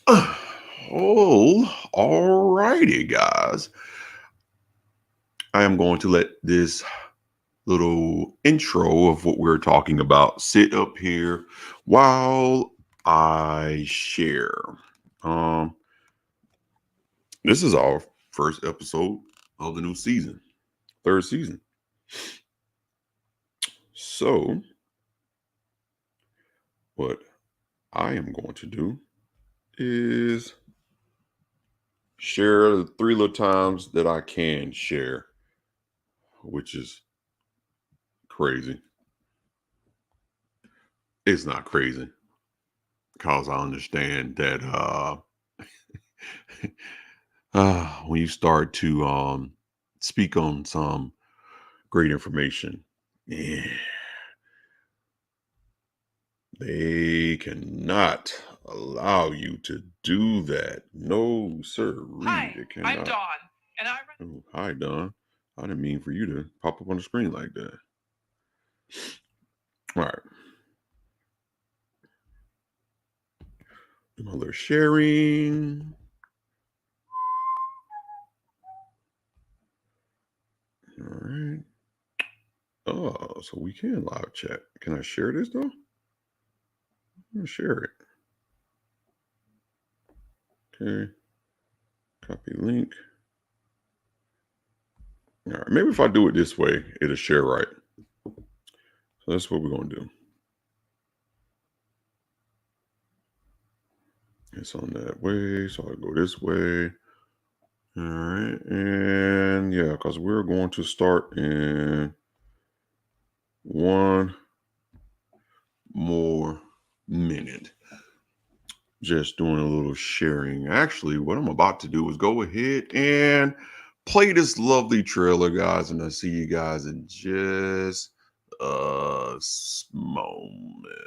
All righty, guys. I am going to let this little intro of what we're talking about sit up here while I share. Um, this is our first episode of the new season, third season. So, what I am going to do is share the three little times that I can share, which is crazy. It's not crazy because I understand that when you start to speak on some great information, yeah, they cannot allow you to do that. No, sir, Hi, they I'm cannot. Dawn, and I run. Oh, hi, Don. I didn't mean for you to pop up on the screen like that. All right, do my little sharing. All right. Oh, so we can live chat. Can I share this though? I'm gonna share it. Okay. Copy link. All right. Maybe if I do it this way, it'll share right. So that's what we're gonna do. It's on that way, so I go this way. All right, and yeah, because we're going to start in one more minute. Just doing a little sharing. Actually, what I'm about to do is go ahead and play this lovely trailer, guys, and I'll see you guys in just a moment.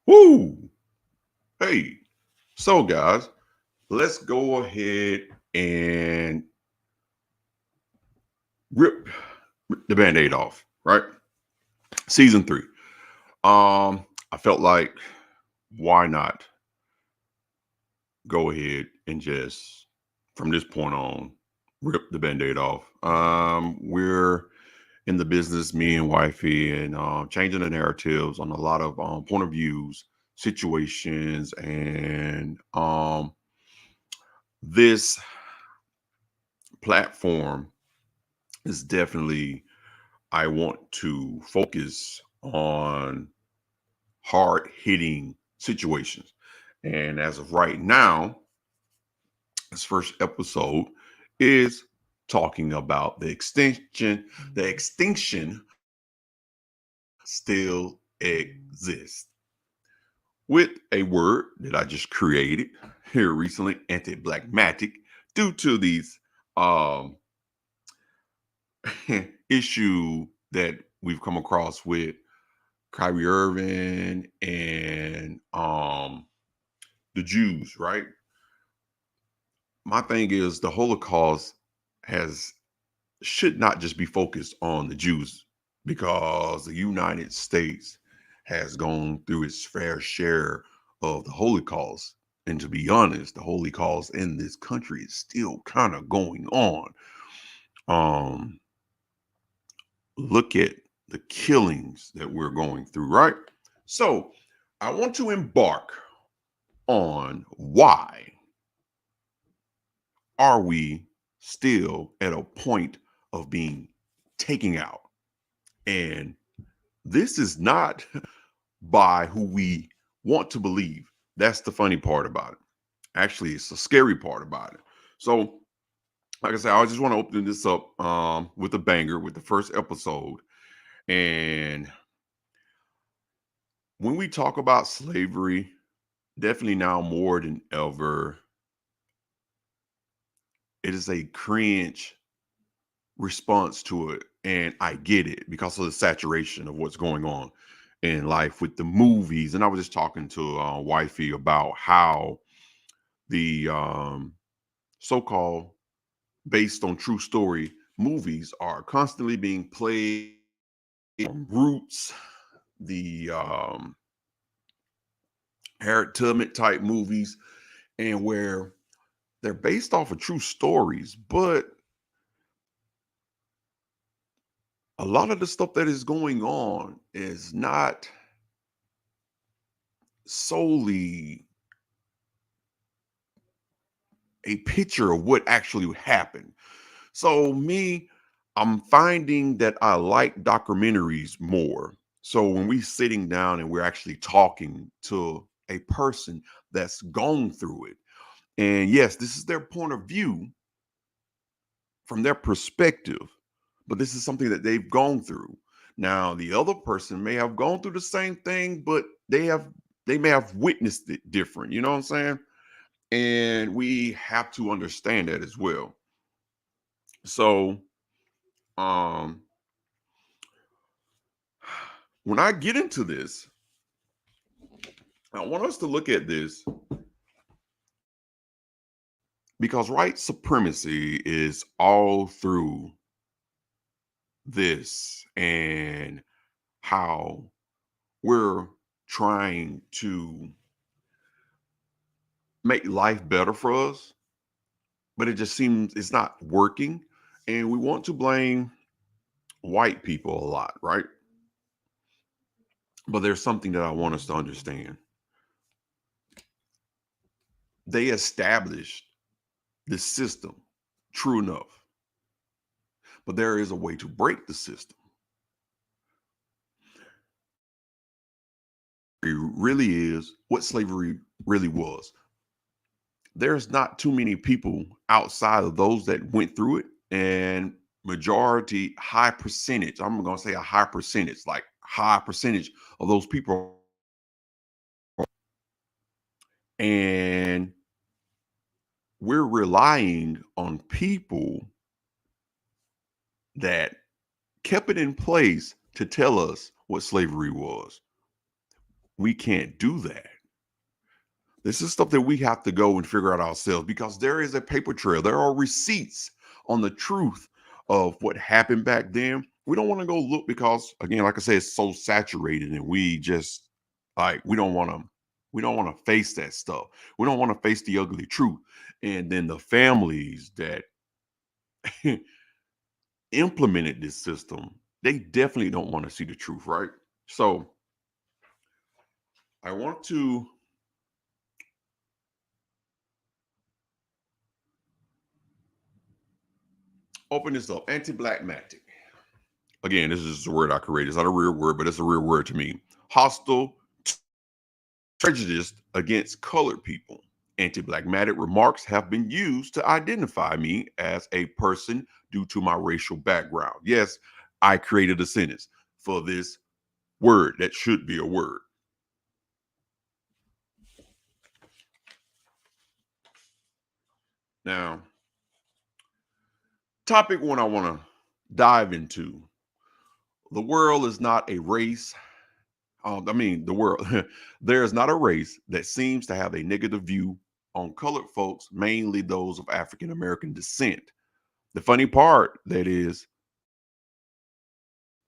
Woo! Hey, so guys, let's go ahead and rip the band-aid off, right? Season three. I felt like why not go ahead and just from this point on rip the band-aid off. We're in the business, me and wifey, and changing the narratives on a lot of point of views, situations, and this platform is definitely I want to focus on hard hitting situations. And as of right now, this first episode is talking about the extinction. The extinction still exists with a word that I just created here recently, anti-blackmatic, due to these um, issue that we've come across with Kyrie Irving and the Jews, right? My thing is the Holocaust has should not just be focused on the Jews, because the United States has gone through its fair share of the Holocaust. And to be honest, the Holocaust in this country is still kind of going on. Um, Look at the killings that we're going through, right? So I want to embark on why are we still at a point of being taken out? And this is not by who we want to believe. That's the funny part about it. Actually, it's the scary part about it. So, like I said, I just want to open this up with a banger with the first episode. And when we talk about slavery, definitely now more than ever, it is a cringe response to it. And I get it because of the saturation of what's going on in life with the movies. And I was just talking to wifey about how the so-called based on true story movies are constantly being played on Roots, the Harriet Tubman type movies, and where they're based off of true stories, but a lot of the stuff that is going on is not solely a picture of what actually happened. So me, I'm finding that I like documentaries more. So when we sitting down and we're actually talking to a person that's gone through it, and yes, this is their point of view from their perspective, but this is something that they've gone through. Now, the other person may have gone through the same thing, but they may have witnessed it different. You know what I'm saying? And we have to understand that as well. So, um, when I get into this, I want us to look at this because white supremacy is all through this and how we're trying to make life better for us, but it just seems it's not working. And we want to blame white people a lot, right? But there's something that I want us to understand. They established the system, true enough, but there is a way to break the system. It really is what slavery really was. There's not too many people outside of those that went through it, and majority, high percentage, I'm going to say a high percentage, like high percentage of those people, and we're relying on people that kept it in place to tell us what slavery was. We can't do that. This is stuff that we have to go and figure out ourselves because there is a paper trail. There are receipts on the truth of what happened back then. We don't want to go look because, again, like I said, it's so saturated, and we just like we don't want to face that stuff. We don't want to face the ugly truth. And then the families that implemented this system, they definitely don't want to see the truth, right? So I want to open this up. Anti-black magic. Again, this is just a word I created. It's not a real word, but it's a real word to me. Hostile, prejudiced against colored people. Anti-blackmatic remarks have been used to identify me as a person due to my racial background. Yes, I created a sentence for this word that should be a word. Now, topic one I want to dive into. The world is not a race. The world, there is not a race that seems to have a negative view on colored folks, mainly those of African American descent. The funny part that is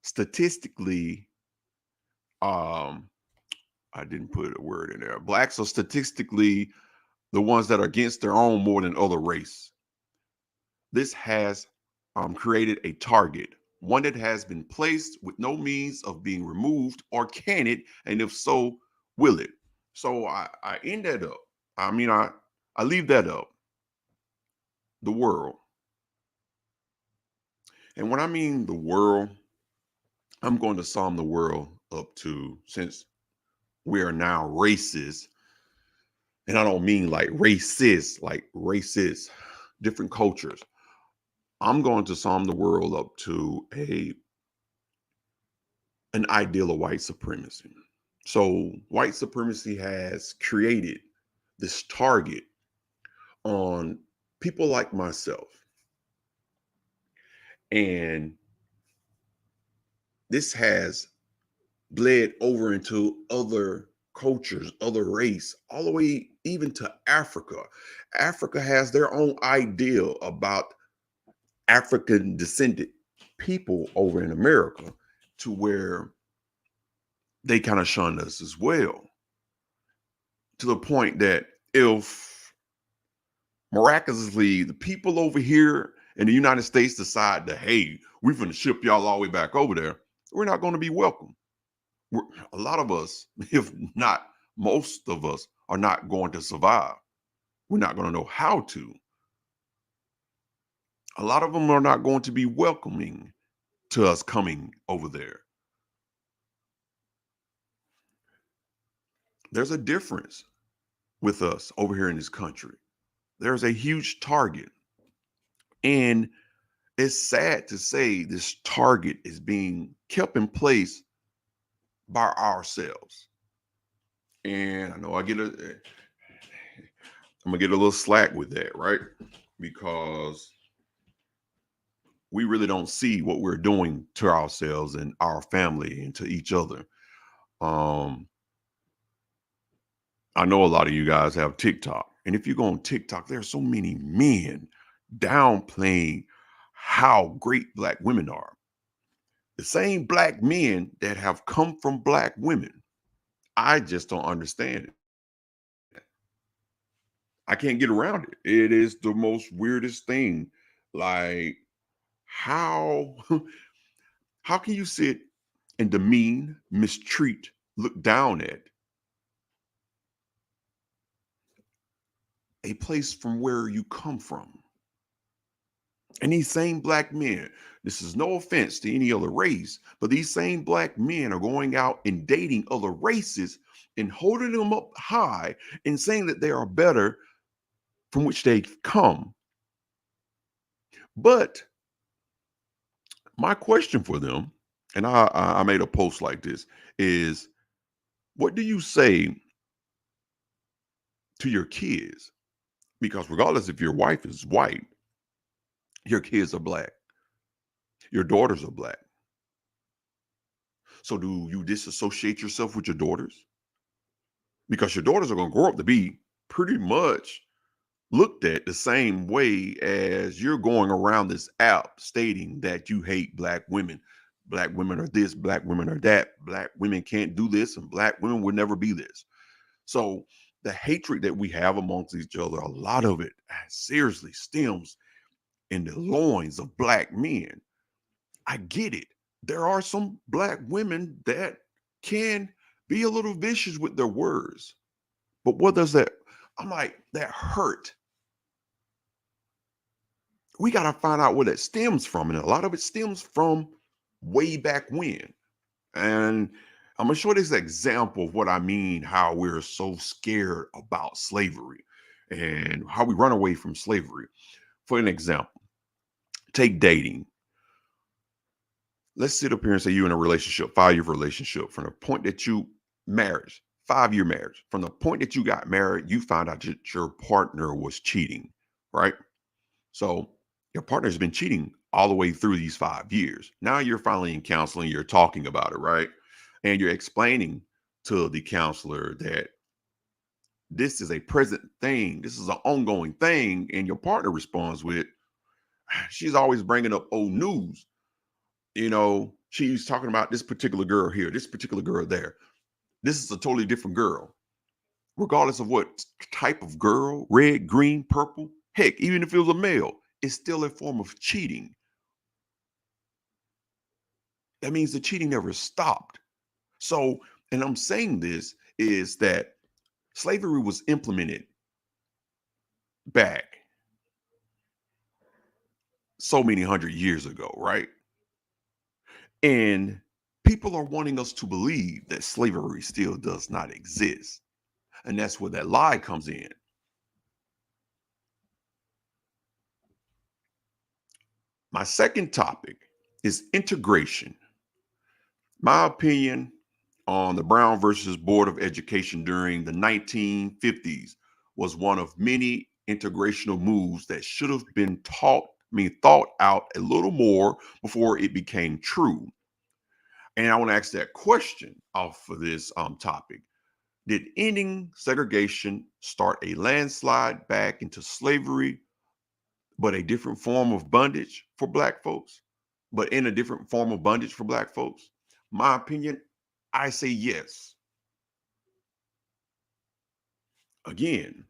statistically, um, I didn't put a word in there. Blacks are statistically the ones that are against their own more than other race. This has created a target, one that has been placed with no means of being removed, or can it? And if so, will it? So I end that up. I mean, I leave that up. The world. And when I mean the world, I'm going to sum the world up to, since we are now racist, and I don't mean like racist, different cultures. I'm going to sum the world up to a an ideal of white supremacy. So white supremacy has created this target on people like myself. And this has bled over into other cultures, other race, all the way even to Africa. Africa has their own idea about African descended people over in America, to where they kind of shun us as well. To the point that if miraculously the people over here in the United States decide that, hey, we're going to ship y'all all the way back over there, we're not going to be welcome. A lot of us, if not most of us, are not going to survive. We're not going to know how to. A lot of them are not going to be welcoming to us coming over there. There's a difference with us over here in this country. There's a huge target. And it's sad to say this target is being kept in place by ourselves. And I know I'm gonna get a little slack with that, right? Because we really don't see what we're doing to ourselves and our family and to each other. Um, I know a lot of you guys have TikTok, and if you go on TikTok, there are so many men downplaying how great black women are. The same black men that have come from black women. I just don't understand it. I can't get around it. It is the most weirdest thing. Like, how how can you sit and demean, mistreat, look down at a place from where you come from? And these same black men, this is no offense to any other race, but these same black men are going out and dating other races and holding them up high and saying that they are better from which they've come. But my question for them, and I made a post like this, is what do you say to your kids? Because regardless if your wife is white, your kids are black, your daughters are black. So do you disassociate yourself with your daughters? Because your daughters are going to grow up to be pretty much looked at the same way as you're going around this app stating that you hate black women. Black women are this, black women are that, black women can't do this, and black women will never be this. So the hatred that we have amongst each other, a lot of it seriously stems in the loins of black men. I get it. There are some black women that can be a little vicious with their words. But what does that? I'm like, that hurt. We got to find out where that stems from. And a lot of it stems from way back when. And I'm going to show this example of what I mean, how we're so scared about slavery and how we run away from slavery. For an example, take dating. Let's sit up here and say you're in a relationship, 5-year relationship, from the point that you marriage, 5-year marriage. From the point that you got married, you found out that your partner was cheating, right? So your partner's been cheating all the way through these 5 years. Now you're finally in counseling, you're talking about it, right? And you're explaining to the counselor that this is a present thing, this is an ongoing thing. And your partner responds with, she's always bringing up old news. She's talking about this particular girl here, this particular girl there. This is a totally different girl, regardless of what type of girl, red, green, purple. Heck, even if it was a male, it's still a form of cheating. That means the cheating never stopped. So, and I'm saying this is that slavery was implemented back so many hundred years ago, right? And people are wanting us to believe that slavery still does not exist. And that's where that lie comes in. My second topic is integration. My opinion on the Brown versus Board of Education during the 1950s was one of many integrational moves that should have been thought out a little more before it became true. And I want to ask that question off of this topic. Did ending segregation start a landslide back into slavery, but a different form of bondage for Black folks? But in a different form of bondage for Black folks? My opinion, I say yes. Again,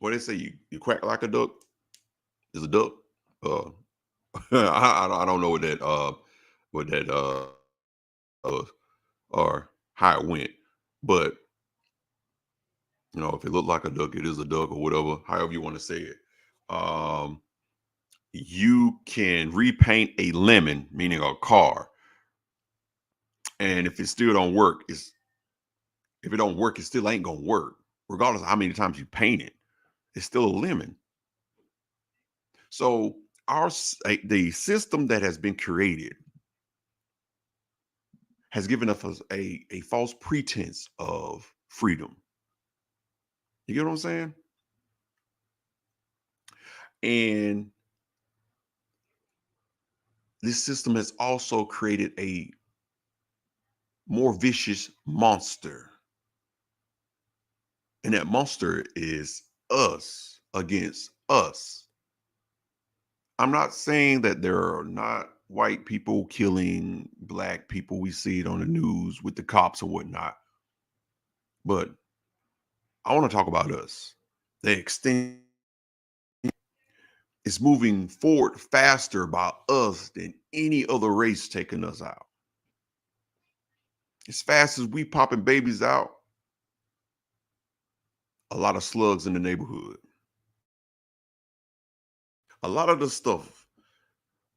what they say, you quack like a duck is a duck. Uh, I don't know what that uh, or how it went, but if it looked like a duck, it is a duck or whatever, however you want to say it. Um, you can repaint a lemon, meaning a car, and if it still don't work, if it don't work, it still ain't gonna work, regardless of how many times you paint it. It's still a lemon. So the system that has been created has given us a false pretense of freedom. You get what I'm saying? And this system has also created a more vicious monster. And that monster is us against us. I'm not saying that there are not white people killing Black people. We see it on the news with the cops and whatnot. But I want to talk about us. The extinction is moving forward faster by us than any other race taking us out. As fast as we popping babies out, a lot of slugs in the neighborhood. A lot of the stuff,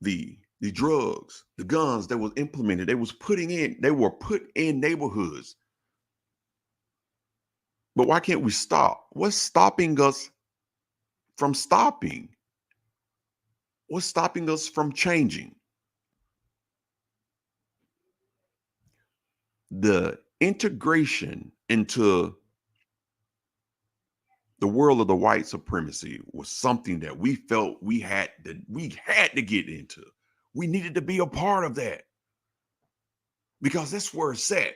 the drugs, the guns that was implemented, they were put in neighborhoods. But why can't we stop? What's stopping us from stopping? What's stopping us from changing? The integration into the world of the white supremacy was something that we felt we had to get into. We needed to be a part of that because that's where it's at.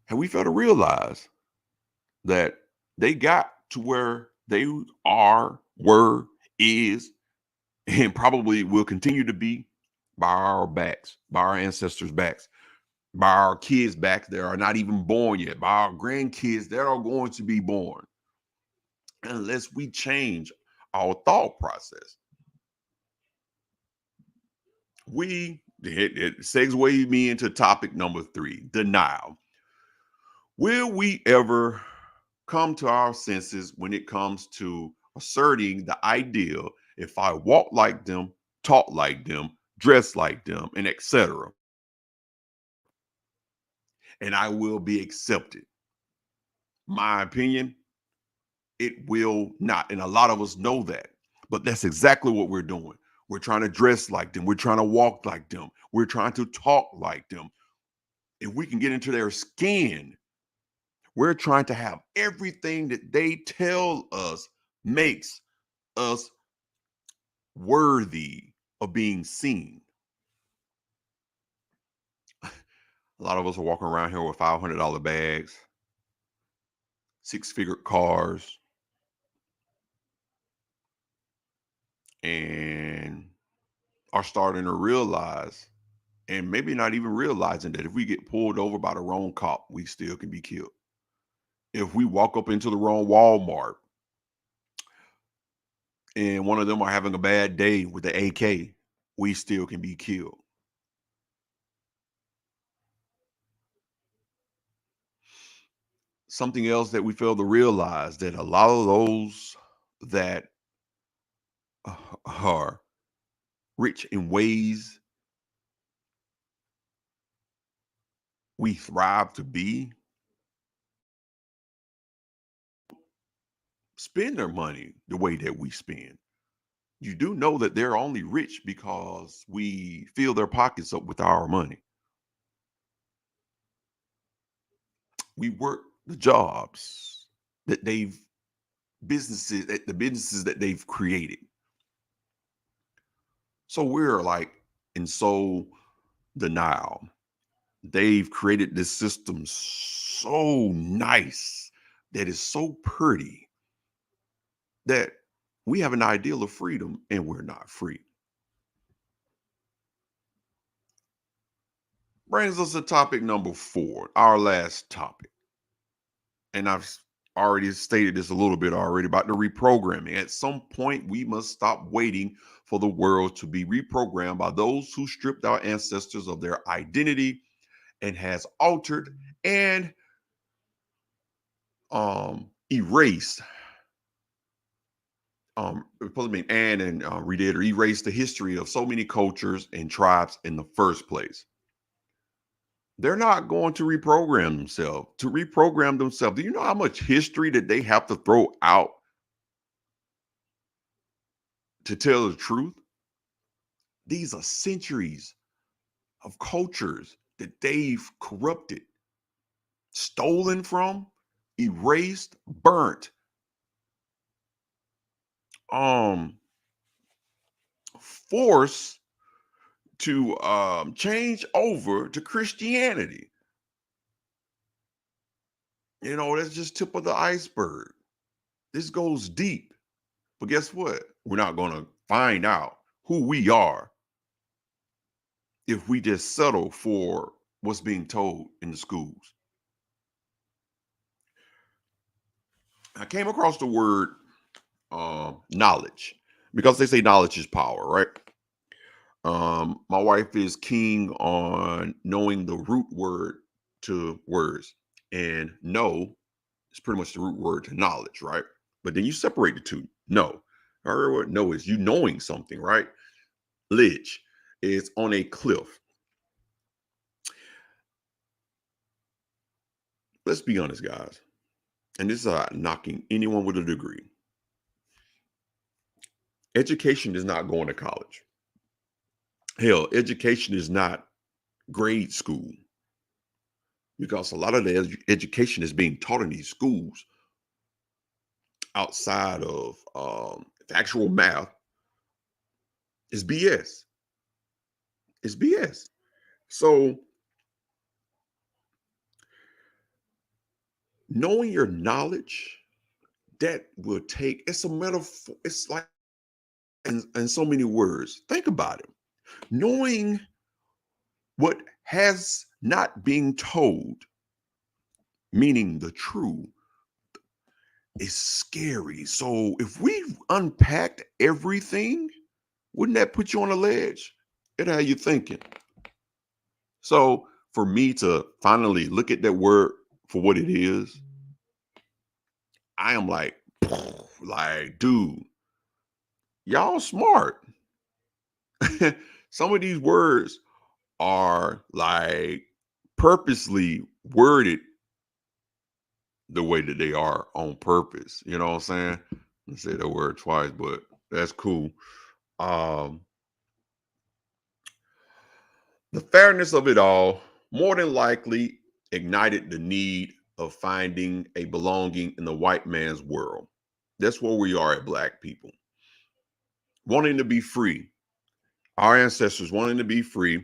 And we failed to realize that they got to where they were, is, and probably will continue to be by our backs, by our ancestors' backs, by our kids' backs that are not even born yet, by our grandkids that are going to be born, unless we change our thought process. It segues me into topic number 3, denial. Will we ever come to our senses when it comes to asserting the ideal if I walk like them, talk like them, dress like them, and etc., and I will be accepted? My opinion, it will not. And a lot of us know that. But that's exactly what we're doing. We're trying to dress like them. We're trying to walk like them. We're trying to talk like them. If we can get into their skin, we're trying to have everything that they tell us makes us worthy of being seen. A lot of us are walking around here with $500 bags, six-figure cars. and are starting to realize, and maybe not even realizing, that if we get pulled over by the wrong cop, we still can be killed. If we walk up into the wrong Walmart and one of them are having a bad day with the AK, we still can be killed. Something else that we fail to realize, that a lot of those that are rich in ways we thrive to be, spend their money the way that we spend. You do know that they're only rich because we fill their pockets up with our money. We work the jobs that they've the businesses that they've created. So we're like in so denial. They've created this system so nice, that is so pretty, that we have an ideal of freedom and we're not free. Brings us to topic number 4, our last topic. And already stated this a little bit already about the reprogramming. At some point, we must stop waiting for the world to be reprogrammed by those who stripped our ancestors of their identity and has altered and erased supposed to be and redid or erased the history of so many cultures and tribes in the first place. They're not going to reprogram themselves. To reprogram themselves, do you know how much history that they have to throw out to tell the truth? These are centuries of cultures that they've corrupted, stolen from, erased, burnt, um, forced to change over to Christianity. You know, that's just tip of the iceberg. This goes deep. But guess what? We're not going to find out who we are if we just settle for what's being told in the schools. I came across the word knowledge, because they say knowledge is power, right? My wife is keen on knowing the root word to words, and know is pretty much the root word to knowledge, right? But then you separate the two. Know. I heard what know is, you knowing something, right? Ledge is on a cliff. Let's be honest, guys. And this is knocking anyone with a degree. Education is not going to college. Hell, education is not grade school, because a lot of the education is being taught in these schools outside of actual math is BS. It's BS. So knowing your knowledge, that will take, it's a metaphor. It's like in so many words. Think about it. Knowing what has not been told, meaning the true, is scary. So if we unpacked everything, wouldn't that put you on a ledge? It how you thinking. So for me to finally look at that word for what it is, I am like, like, dude, y'all smart. Some of these words are like purposely worded the way that they are on purpose. You know what I'm saying? I say that word twice, but that's cool. Um, the fairness of it all more than likely ignited the need of finding a belonging in the white man's world. That's where we are at Black people, wanting to be free. Our ancestors wanting to be free,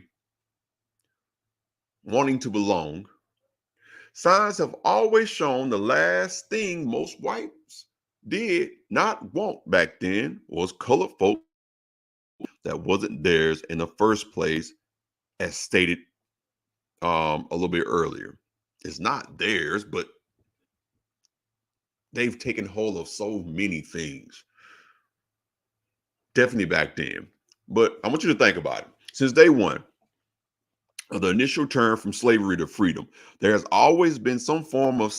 wanting to belong. Signs have always shown the last thing most whites did not want back then was colored folk that wasn't theirs in the first place, as stated a little bit earlier. It's not theirs, but they've taken hold of so many things, definitely back then. But I want you to think about it. Since day one of the initial turn from slavery to freedom, there has always been some form of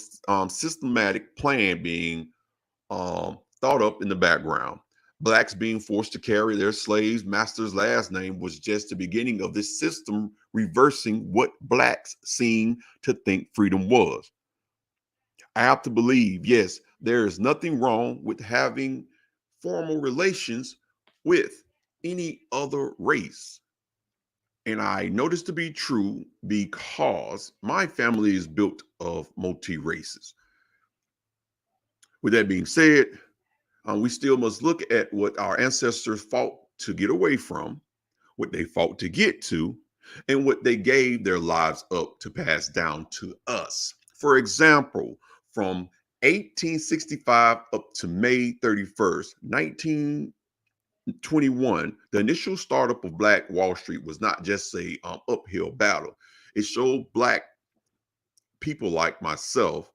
systematic plan being thought up in the background. Blacks being forced to carry their slaves' master's last name was just the beginning of this system reversing what blacks seemed to think freedom was. I have to believe, yes, there is nothing wrong with having formal relations with any other race. And I know this to be true because my family is built of multi races. With that being said, we still must look at what our ancestors fought to get away from, what they fought to get to, and what they gave their lives up to pass down to us. For example, from 1865 up to May 31st, 1921, the initial startup of Black Wall Street was not just a uphill battle. It showed Black people like myself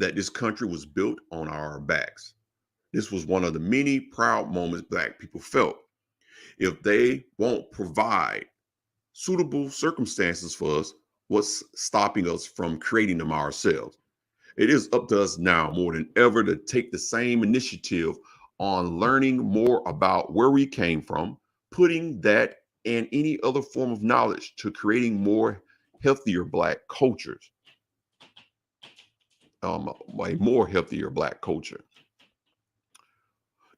that this country was built on our backs. This was one of the many proud moments Black people felt. If they won't provide suitable circumstances for us, what's stopping us from creating them ourselves? It is up to us now more than ever to take the same initiative on learning more about where we came from, putting that and any other form of knowledge to creating more healthier Black cultures, a more healthier Black culture.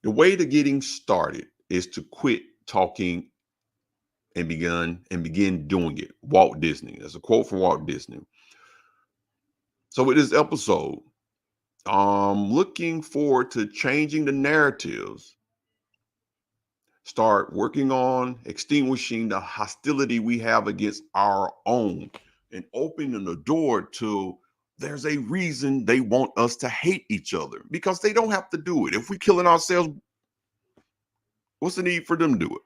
The way to getting started is to quit talking and begin doing it. Walt Disney. There's a quote from Walt Disney. So with this episode, looking forward to changing the narratives, start working on extinguishing the hostility we have against our own and opening the door to there's a reason they want us to hate each other because they don't have to do it. If we killing ourselves, what's the need for them to do it?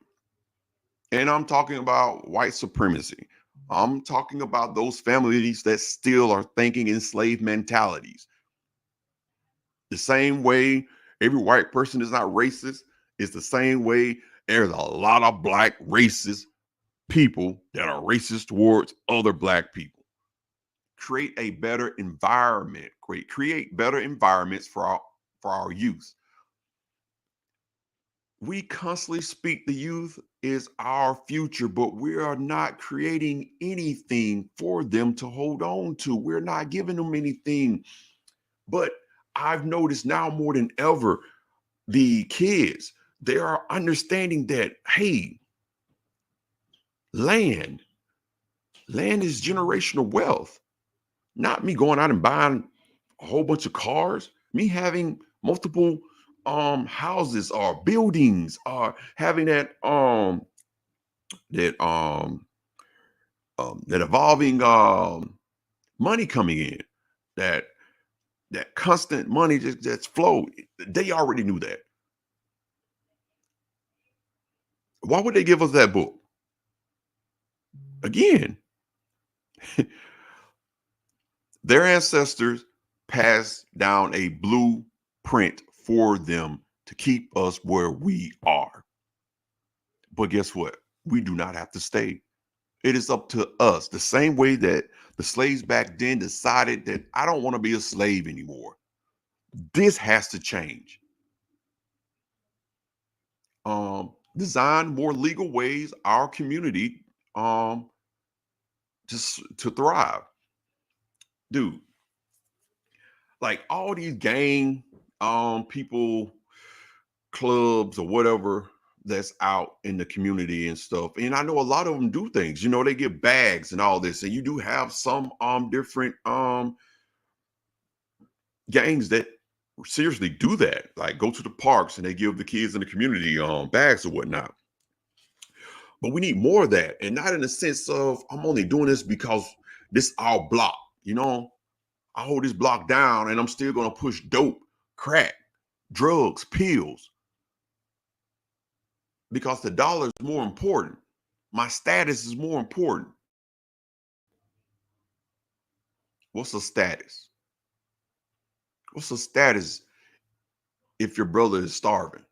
And I'm talking about white supremacy. I'm talking about those families that still are thinking in slave mentalities. The same way every white person is not racist, it's the same way there's a lot of Black racist people that are racist towards other Black people. Create a better environment, create better environments for our youth. We constantly speak the youth is our future, but we are not creating anything for them to hold on to. We're not giving them anything. But I've noticed now more than ever, the kids, they are understanding that, hey, land, land is generational wealth. Not me going out and buying a whole bunch of cars, me having multiple houses or buildings or having that evolving money coming in, that that constant money that's flow. They already knew that. Why would they give us that book? Again, their ancestors passed down a blueprint for them to keep us where we are. But guess what? We do not have to stay. It is up to us. The same way that the slaves back then decided that I don't want to be a slave anymore. This has to change. Design more legal ways our community just to thrive. Dude, like all these gang people, clubs or whatever that's out in the community and stuff. And I know a lot of them do things, they get bags and all this. And you do have some different gangs that seriously do that. Like go to the parks and they give the kids in the community bags or whatnot. But we need more of that. And not in the sense of I'm only doing this because this our block, I hold this block down and I'm still gonna push dope, crack, drugs, pills. because the dollar is more important. My status is more important. What's the status? What's the status if your brother is starving?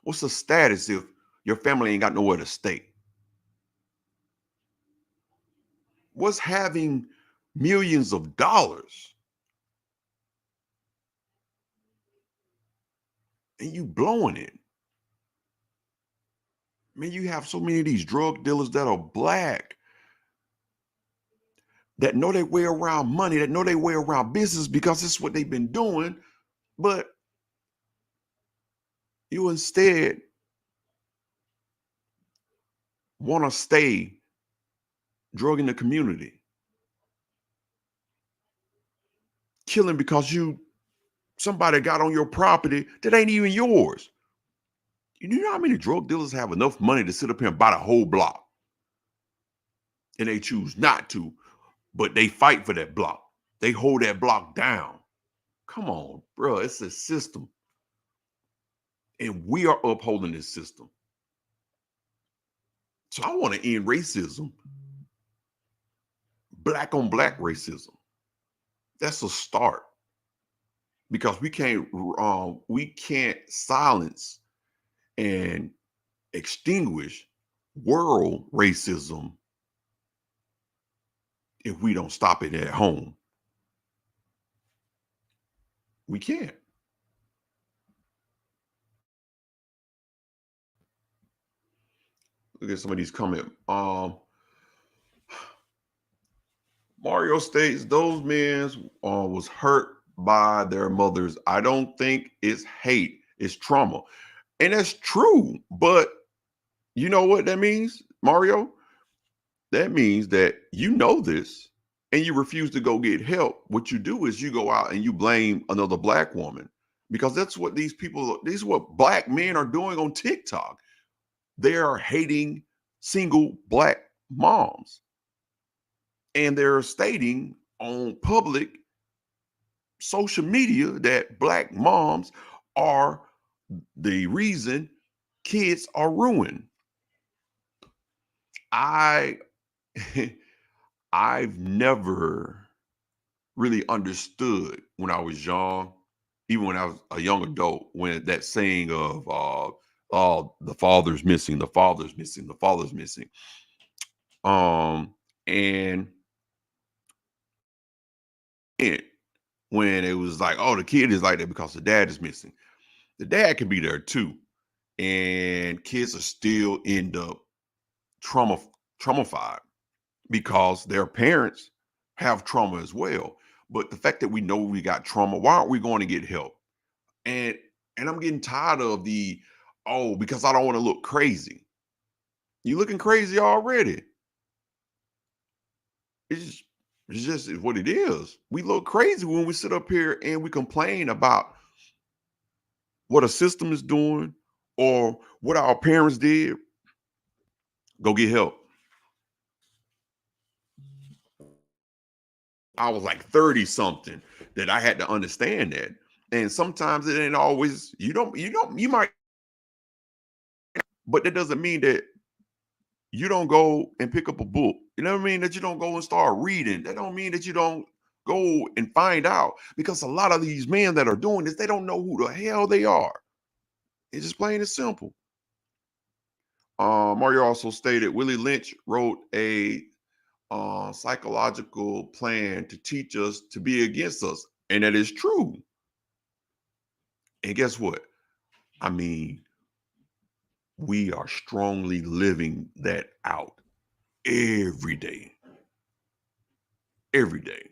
What's the status if your family ain't got nowhere to stay? What's having millions of dollars and you blowing it? Man, you have so many of these drug dealers that are black that know their way around money, that know their way around business because it's what they've been doing. But you instead want to stay drugging the community, killing because somebody got on your property that ain't even yours. You know how many drug dealers have enough money to sit up here and buy the whole block, and they choose not to, but they fight for that block. They hold that block down. Come on, bro. It's a system, and we are upholding this system. So I want to end racism, black on black racism. That's a start because we can't silence and extinguish world racism if we don't stop it at home. We can't. Look at some of these comments. Mario states those men was hurt by their mothers. I don't think it's hate, it's trauma. And that's true. But you know what that means, Mario? That means that you know this and you refuse to go get help. What you do is you go out and you blame another black woman because that's what these are what black men are doing on TikTok. They are hating single black moms. And they're stating on public social media that black moms are the reason kids are ruined. I I've never really understood when I was young, even when I was a young adult, when that saying of oh, the father's missing, the father's missing, the father's missing. And it when it was like, oh, the kid is like that because the dad is missing. The dad can be there too. And kids are still end up traumatized because their parents have trauma as well. But the fact that we know we got trauma, why aren't we going to get help? And and I'm getting tired of the oh, because I don't want to look crazy. You looking crazy already. It's just, it's just what it is. We look crazy when we sit up here and we complain about what a system is doing or what our parents did. Go get help. I was like 30 something that I had to understand that. And sometimes it ain't always, you might, but that doesn't mean that you don't go and pick up a book. You know what I mean? That you don't go and start reading. That don't mean that you don't go and find out because a lot of these men that are doing this, they don't know who the hell they are. It's just plain and simple. Mario also stated Willie Lynch wrote a psychological plan to teach us to be against us. And that is true. And guess what? I mean, we are strongly living that out every day. Every day.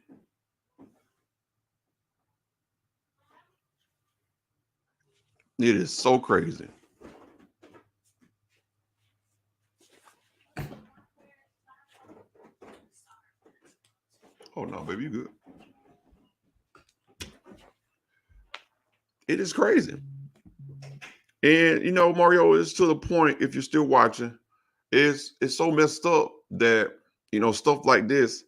It is so crazy. Oh no, baby, you good. It is crazy. And Mario, is to the point, if you're still watching, it's so messed up that stuff like this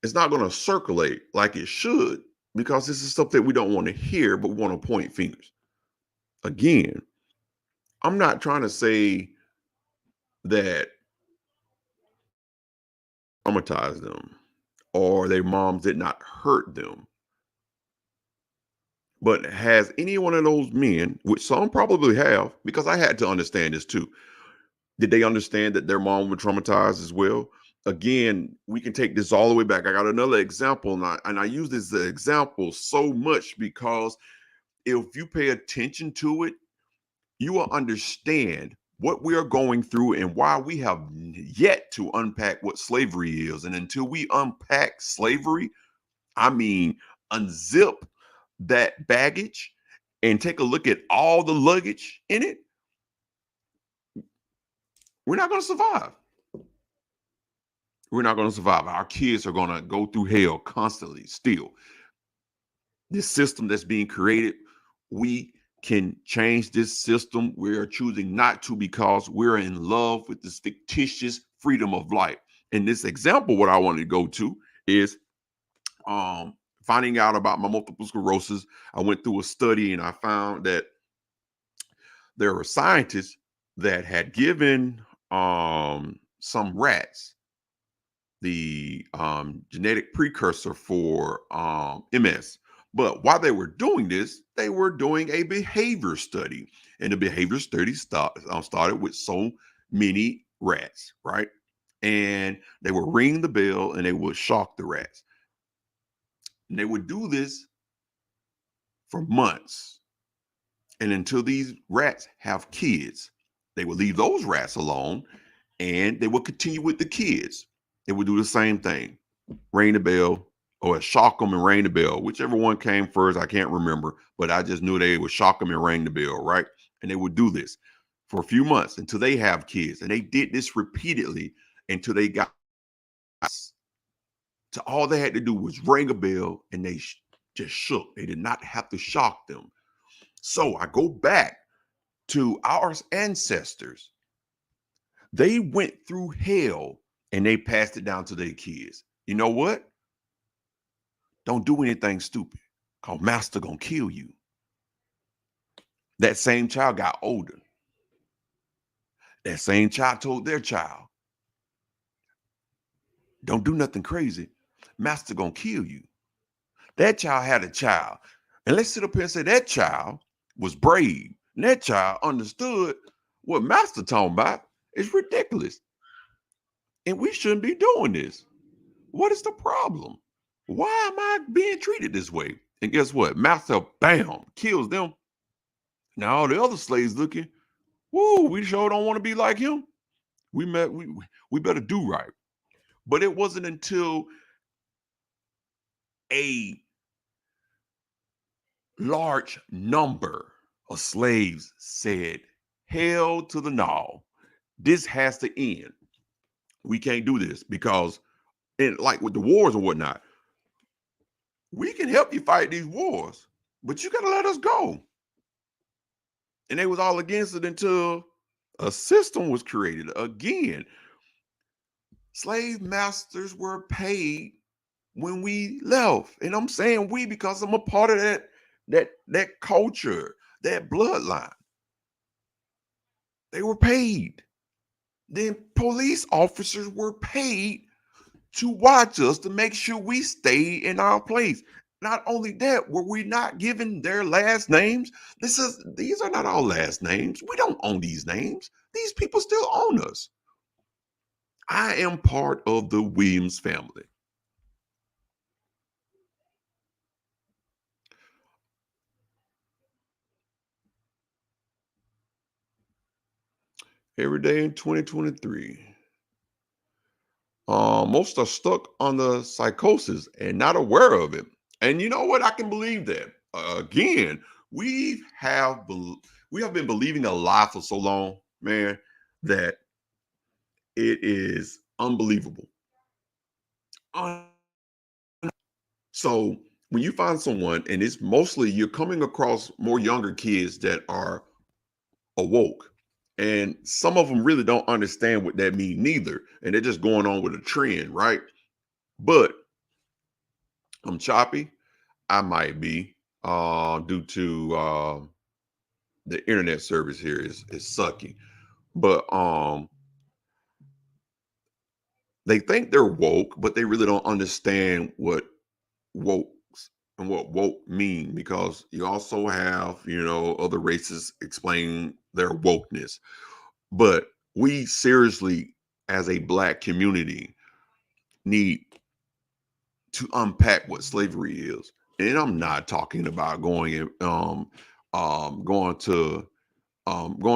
it's not going to circulate like it should because this is stuff that we don't want to hear, but we want to point fingers. Again, I'm not trying to say that traumatized them or their moms did not hurt them. But has any one of those men, which some probably have, because I had to understand this too, did they understand that their mom was traumatized as well? Again, we can take this all the way back. I got another example, and I use this example so much because if you pay attention to it, you will understand what we are going through and why we have yet to unpack what slavery is. And until we unpack slavery, I mean, unzip that baggage and take a look at all the luggage in it, we're not going to survive. We're not going to survive. Our kids are going to go through hell constantly still. This system that's being created, we can change this system. We're choosing not to because we're in love with this fictitious freedom of life. In this example, what I wanted to go to is finding out about my multiple sclerosis. I went through a study and I found that there were scientists that had given some rats the genetic precursor for MS. But while they were doing this, they were doing a behavior study. And the behavior study started with so many rats, right? And they would ring the bell and they would shock the rats. And they would do this for months. And until these rats have kids, they would leave those rats alone and they would continue with the kids. They would do the same thing, ring the bell or shock them and ring the bell, whichever one came first. I can't remember, but I just knew they would shock them and ring the bell, right? And they would do this for a few months until they have kids. And they did this repeatedly until they got to all they had to do was ring a bell and they just shook. They did not have to shock them. So I go back to our ancestors. They went through hell and they passed it down to their kids. You know what? Don't do anything stupid because master gonna kill you. That same child got older. That same child told their child, don't do nothing crazy. Master gonna kill you. That child had a child. And let's sit up here and say that child was brave. And that child understood what master talking about is ridiculous. And we shouldn't be doing this. What is the problem? Why am I being treated this way? And guess what? Master, bam, kills them. Now all the other slaves looking, woo, we sure don't want to be like him. We better do right. But it wasn't until a large number of slaves said, hell to the no. This has to end. We can't do this because, and like with the wars and whatnot, we can help you fight these wars, but you got to let us go. And they was all against it until a system was created. Again, slave masters were paid when we left. And I'm saying we because I'm a part of that culture, that bloodline. They were paid. Then police officers were paid to watch us to make sure we stay in our place. Not only that, were we not given their last names? These are not our last names. We don't own these names. These people still own us. I am part of the Williams family. Every day in 2023. Most are stuck on the psychosis and not aware of it. And you know what? I can believe that. Again, we have been believing a lie for so long, man, that it is unbelievable. Un- So when you find someone, and it's mostly you're coming across more younger kids that are awoke, and some of them really don't understand what that means neither, and they're just going on with a trend, right? But I'm choppy. I might be due to the internet service here is sucky. But they think they're woke, but they really don't understand what woke and what woke mean, because you also have, other races explain their wokeness. But we seriously, as a black community, need to unpack what slavery is. And I'm not talking about going to going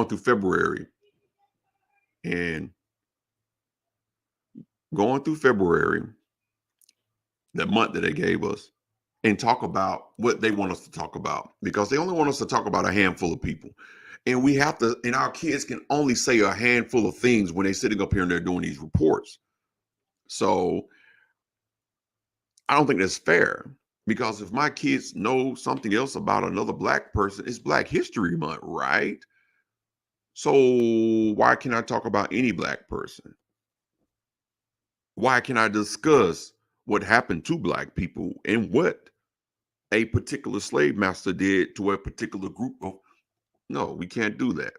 through February and going through February, the month that they gave us, and talk about what they want us to talk about, because they only want us to talk about a handful of people. And we have to, and our kids can only say a handful of things when they're sitting up here and they're doing these reports. So I don't think that's fair, because if my kids know something else about another black person, it's Black History Month, right? So why can I talk about any black person? Why can I discuss what happened to black people and what a particular slave master did to a particular group of? No, we can't do that.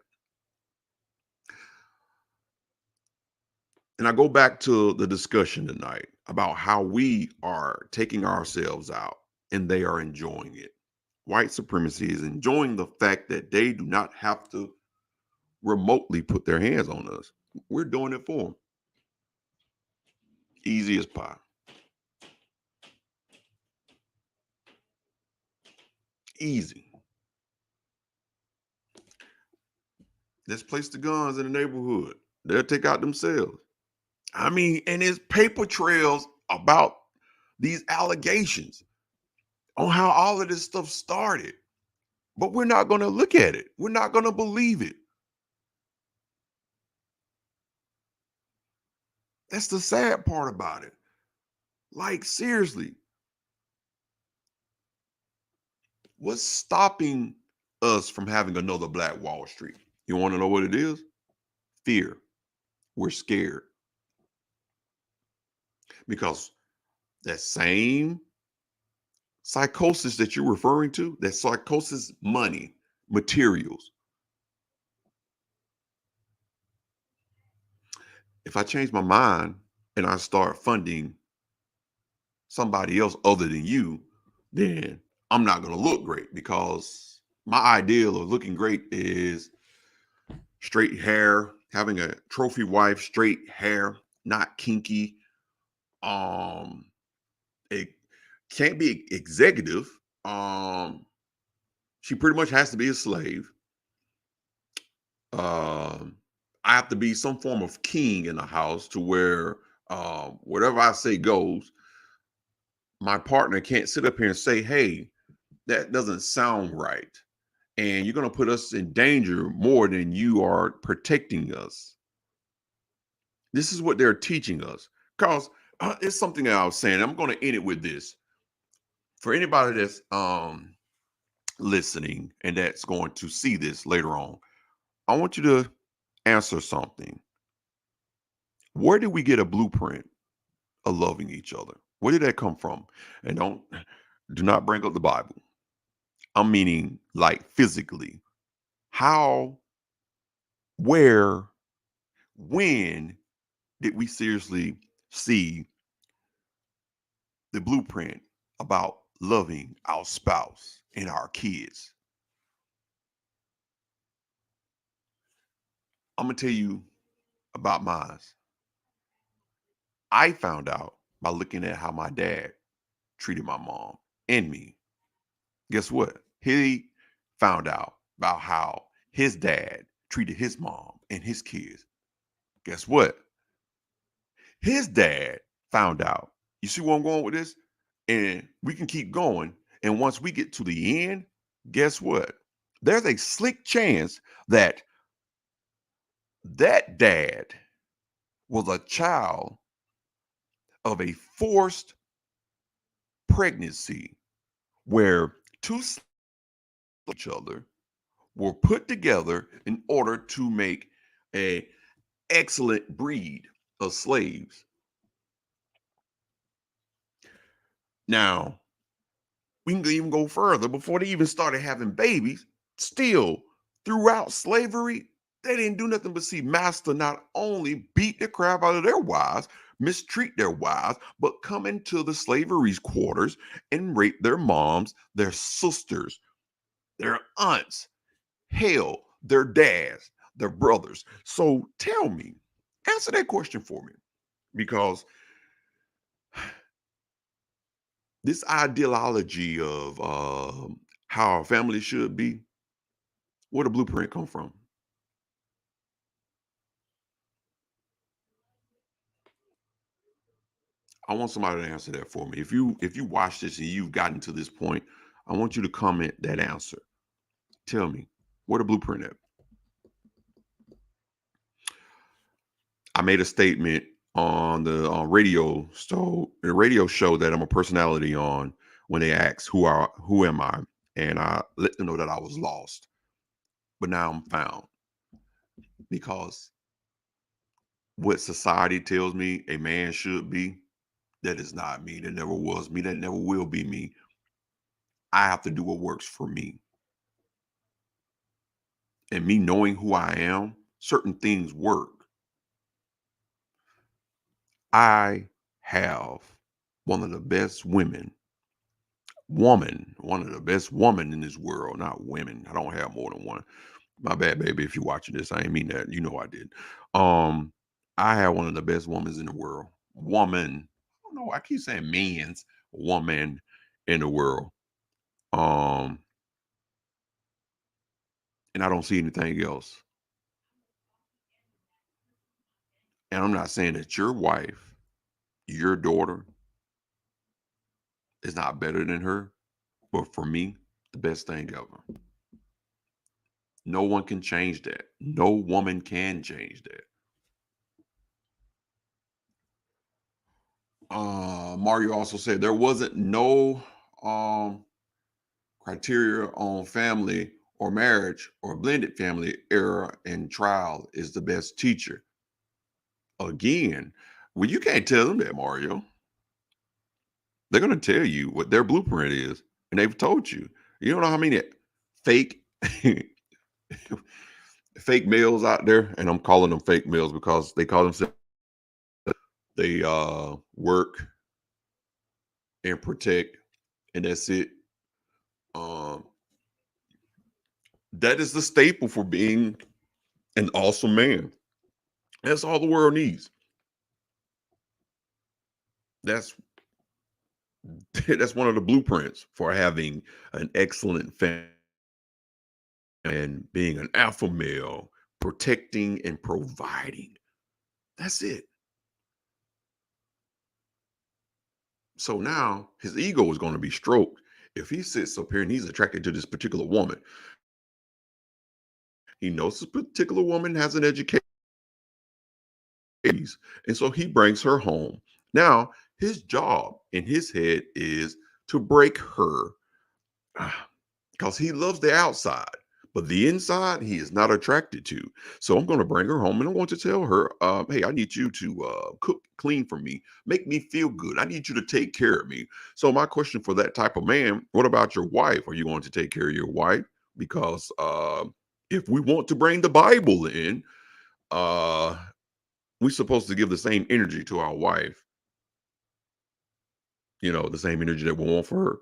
And I go back to the discussion tonight about how we are taking ourselves out and they are enjoying it. White supremacy is enjoying the fact that they do not have to remotely put their hands on us. We're doing it for them. Easy as pie. Easy. Let's place the guns in the neighborhood. They'll take out themselves. I mean, and there's paper trails about these allegations on how all of this stuff started. But we're not going to look at it. We're not going to believe it. That's the sad part about it. Like, seriously, what's stopping us from having another Black Wall Street? You want to know what it is? Fear. We're scared, because that same psychosis that you're referring to, that psychosis, money, materials. If I change my mind and I start funding somebody else other than you, then I'm not going to look great, because my ideal of looking great is straight hair, having a trophy wife, straight hair, not kinky. It can't be executive. She pretty much has to be a slave. Um, I have to be some form of king in the house, to where whatever I say goes. My partner can't sit up here and say, "Hey, that doesn't sound right, and you're going to put us in danger more than you are protecting us." This is what they're teaching us. Because it's something that I was saying. I'm going to end it with this. For anybody that's listening and that's going to see this later on, I want you to answer something. Where did we get a blueprint of loving each other? Where did that come from? And do not bring up the Bible. I'm meaning like physically. How, where, when did we seriously see the blueprint about loving our spouse and our kids? I'm gonna tell you about mine. I found out by looking at how my dad treated my mom and me. Guess what? He found out about how his dad treated his mom and his kids. Guess what? His dad found out. You see where I'm going with this? And we can keep going. And once we get to the end, guess what? There's a slick chance that that dad was a child of a forced pregnancy, where two each other were put together in order to make a excellent breed of slaves. Now, we can even go further. Before they even started having babies, still throughout slavery, they didn't do nothing but see master not only beat the crap out of their wives, mistreat their wives, but come into the slavery's quarters and rape their moms, their sisters, their aunts, hell, their dads, their brothers. So tell me, answer that question for me, because this ideology of how our family should be, where the blueprint come from? I want somebody to answer that for me. If you watch this and you've gotten to this point, I want you to comment that answer. Tell me where the blueprint at. I made a statement on the radio show that I'm a personality on, when they asked who am I, and I let them know that I was lost, but now I'm found, because what society tells me a man should be, that is not me. That never was me. That never will be me. I have to do what works for me. And me knowing who I am, certain things work. I have one of the best one of the best woman in this world, not women. I don't have more than one. My bad, baby. If you're watching this, I ain't mean that. You know I did. Um, I have one of the best women in the world. Woman. I don't know. I keep saying men's woman in the world. Um, and I don't see anything else. And I'm not saying that your wife, your daughter, is not better than her, but for me, the best thing ever. No one can change that. No woman can change that. Mario also said there wasn't no um criteria on family or marriage or blended family. Error and trial is the best teacher. Again, well, you can't tell them that, Mario. They're gonna tell you what their blueprint is, and they've told you. You don't know how many fake fake males out there, and I'm calling them fake males because they call themselves, they work and protect, and that's it. Um, that is the staple for being an awesome man. That's all the world needs. That's that's one of the blueprints for having an excellent family and being an alpha male, protecting and providing. That's it. So now his ego is going to be stroked if he sits up here and he's attracted to this particular woman. He knows this particular woman has an education, and so he brings her home. Now, his job in his head is to break her, because he loves the outside, but the inside he is not attracted to. So I'm going to bring her home and I'm going to tell her, hey, I need you to cook, clean for me, make me feel good. I need you to take care of me. So my question for that type of man: what about your wife? Are you going to take care of your wife? Because if we want to bring the Bible in, uh, we're supposed to give the same energy to our wife. The same energy that we want for her.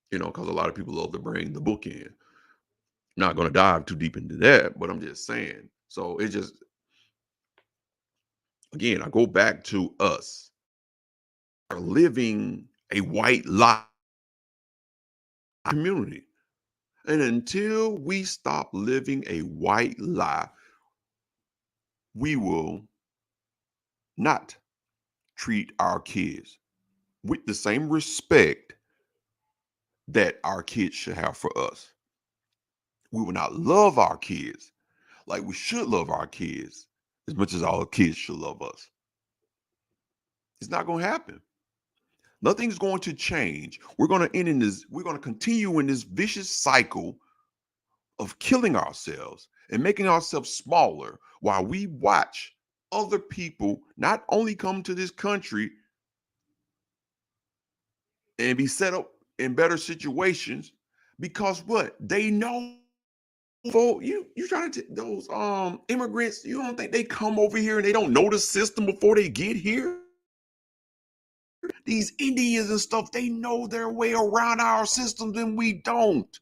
Because a lot of people love to bring the book in. Not going to dive too deep into that, but I'm just saying. So it just, again, I go back to us are living a white lie community. And until we stop living a white lie, we will not treat our kids with the same respect that our kids should have for us. We will not love our kids like we should love our kids as much as our kids should love us. It's not going to happen. Nothing's going to change. We're going to continue in this vicious cycle of killing ourselves and making ourselves smaller while we watch other people not only come to this country and be set up in better situations, because what? They know you trying to those immigrants, you don't think they come over here and they don't know the system before they get here? These Indians and stuff, they know their way around our systems and we don't.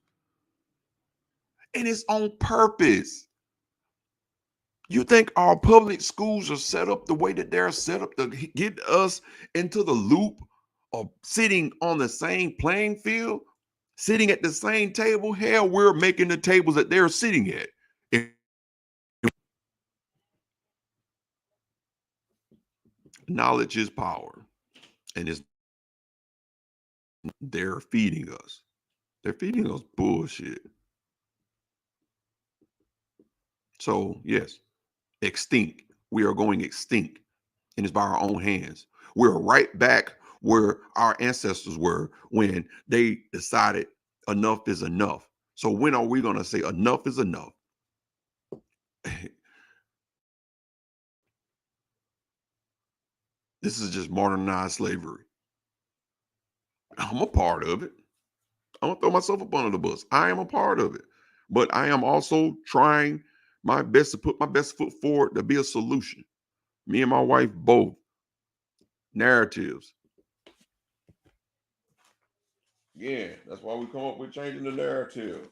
And it's on purpose. You think our public schools are set up the way that they're set up to get us into the loop of sitting on the same playing field, sitting at the same table? Hell, we're making the tables that they're sitting at. And knowledge is power, and it's they're feeding us. They're feeding us bullshit. So yes, extinct. We are going extinct, and it's by our own hands. We're right back where our ancestors were when they decided enough is enough. So when are we going to say enough is enough? This is just modernized slavery. I'm a part of it. I'm gonna throw myself up under the bus. I am a part of it, but I am also trying my best to put my best foot forward to be a solution. Me and my wife both narratives. Yeah, that's why we come up with changing the narrative.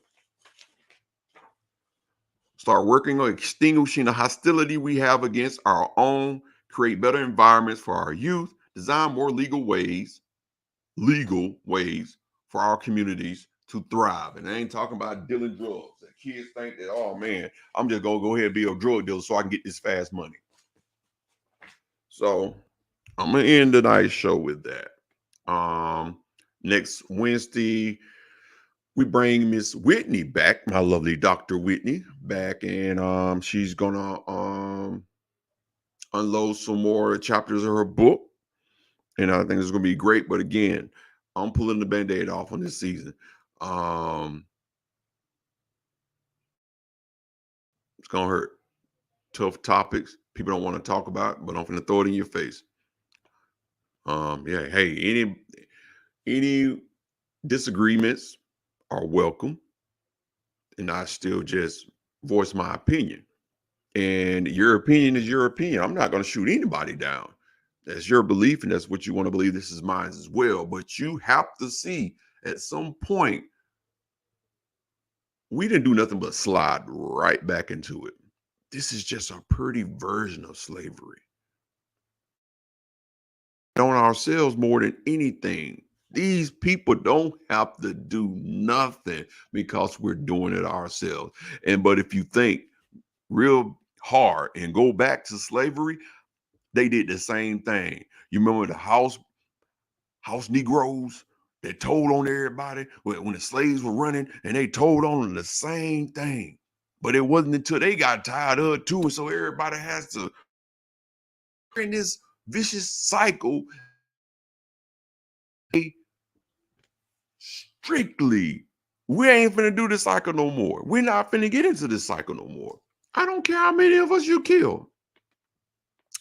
Start working on extinguishing the hostility we have against our own, create better environments for our youth, design more legal ways for our communities to thrive. And I ain't talking about dealing drugs. The kids think that, oh man, I'm just gonna go ahead and be a drug dealer so I can get this fast money. So I'm gonna end tonight's show with that. Next Wednesday, we bring Miss Whitney back, my lovely Dr. Whitney back, and she's gonna unload some more chapters of her book. And I think it's gonna be great. But again, I'm pulling the band-aid off on this season. Um, it's gonna hurt. Tough topics. People don't want to talk about, but I'm gonna throw it in your face. Yeah, hey, any disagreements are welcome, and I still just voice my opinion. And your opinion is your opinion. I'm not gonna shoot anybody down. That's your belief, and that's what you want to believe. This is mine as well. But you have to see at some point we didn't do nothing but slide right back into it. This is just a pretty version of slavery. On ourselves more than anything. These people don't have to do nothing because we're doing it ourselves. And but if you think real hard and go back to slavery, they did the same thing. You remember the house Negroes that told on everybody when the slaves were running, and they told on them the same thing. But it wasn't until they got tired of it too. And so everybody has to in this vicious cycle. They strictly, we ain't finna do this cycle no more. We're not finna get into this cycle no more. I don't care how many of us you kill.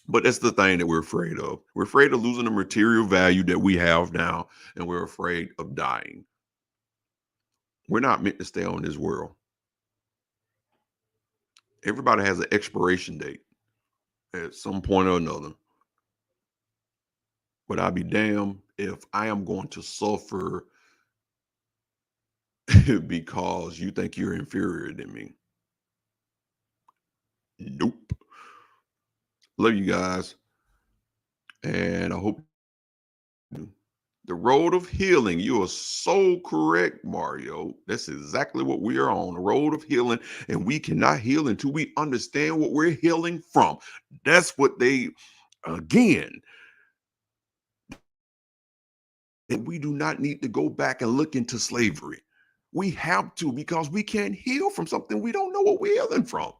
But that's the thing that we're afraid of. We're afraid of losing the material value that we have now, and we're afraid of dying. We're not meant to stay on this world. Everybody has an expiration date at some point or another. But I'll be damned if I am going to suffer because you think you're inferior than me. Nope. Love you guys. And I hope the road of healing. You are so correct, Mario. That's exactly what we are on, the road of healing. And we cannot heal until we understand what we're healing from. That's what they, again, and we do not need to go back and look into slavery. We have to because we can't heal from something we don't know what we're healing from.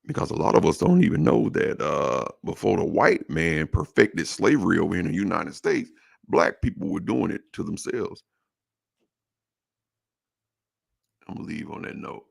Because a lot of us don't even know that before the white man perfected slavery over here in the United States, black people were doing it to themselves. I'm gonna leave on that note.